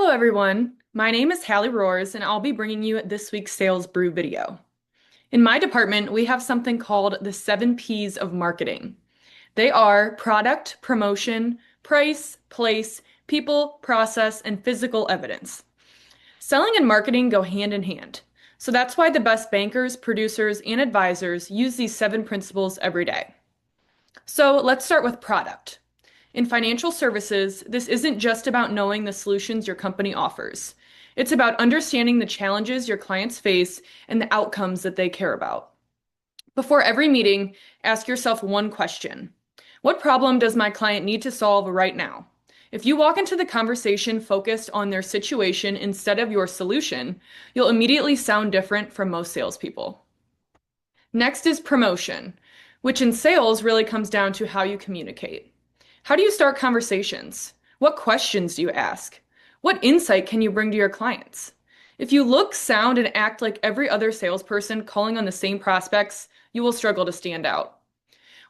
Hello everyone, my name is Halle and I'll be bringing you this week's Sales Brew video. In my department, we have something called the 7 Ps of marketing. They are product, promotion, price, place, people, process, and physical evidence. Selling and marketing go hand in hand. So that's why the best bankers, producers, and advisors use these 7 principles every day. So let's start with product. In financial services, this isn't just about knowing the solutions your company offers. It's about understanding the challenges your clients face and the outcomes that they care about. Before every meeting, ask yourself one question. What problem does my client need to solve right now? If you walk into the conversation focused on their situation instead of your solution, you'll immediately sound different from most salespeople. Next is promotion, which in sales really comes down to how you communicate. How do you start conversations? What questions do you ask? What insight can you bring to your clients? If you look, sound, and act like every other salesperson calling on the same prospects, you will struggle to stand out.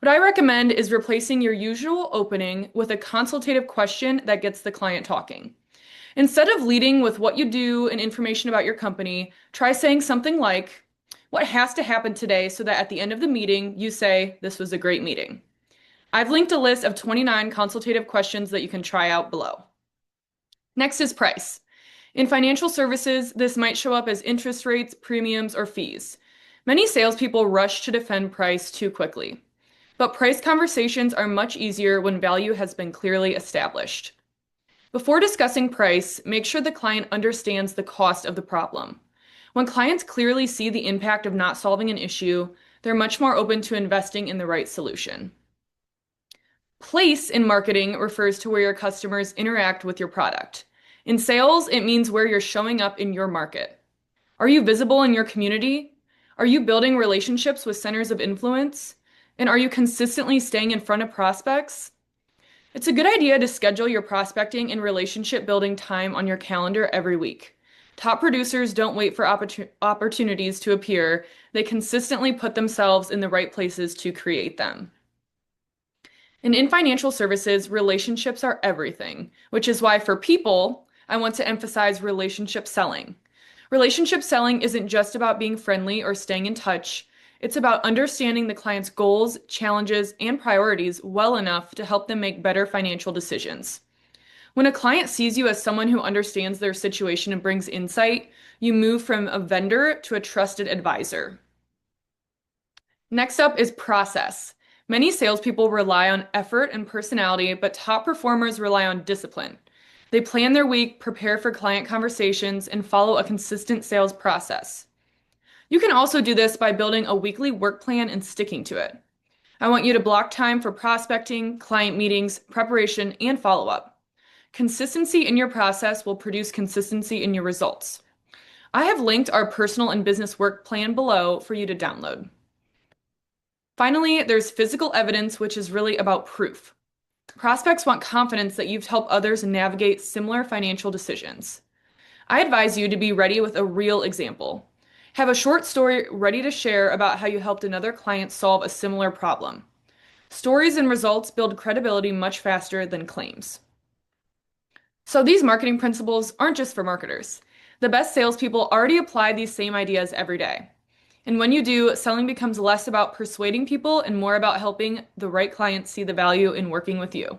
What I recommend is replacing your usual opening with a consultative question that gets the client talking. Instead of leading with what you do and information about your company, try saying something like, "What has to happen today so that at the end of the meeting, you say, 'This was a great meeting.'" I've linked a list of 29 consultative questions that you can try out below. Next is price. In financial services, this might show up as interest rates, premiums, or fees. Many salespeople rush to defend price too quickly. But price conversations are much easier when value has been clearly established. Before discussing price, make sure the client understands the cost of the problem. When clients clearly see the impact of not solving an issue, they're much more open to investing in the right solution. Place in marketing refers to where your customers interact with your product. In sales, it means where you're showing up in your market. Are you visible in your community? Are you building relationships with centers of influence? And are you consistently staying in front of prospects? It's a good idea to schedule your prospecting and relationship building time on your calendar every week. Top producers don't wait for opportunities to appear. They consistently put themselves in the right places to create them. And in financial services, relationships are everything, which is why for people, I want to emphasize relationship selling. Relationship selling isn't just about being friendly or staying in touch. It's about understanding the client's goals, challenges, and priorities well enough to help them make better financial decisions. When a client sees you as someone who understands their situation and brings insight, you move from a vendor to a trusted advisor. Next up is process. Many salespeople rely on effort and personality, but top performers rely on discipline. They plan their week, prepare for client conversations, and follow a consistent sales process. You can also do this by building a weekly work plan and sticking to it. I want you to block time for prospecting, client meetings, preparation, and follow-up. Consistency in your process will produce consistency in your results. I have linked our personal and business work plan below for you to download. Finally, there's physical evidence, which is really about proof. Prospects want confidence that you've helped others navigate similar financial decisions. I advise you to be ready with a real example. Have a short story ready to share about how you helped another client solve a similar problem. Stories and results build credibility much faster than claims. So these marketing principles aren't just for marketers. The best salespeople already apply these same ideas every day. And when you do, selling becomes less about persuading people and more about helping the right clients see the value in working with you.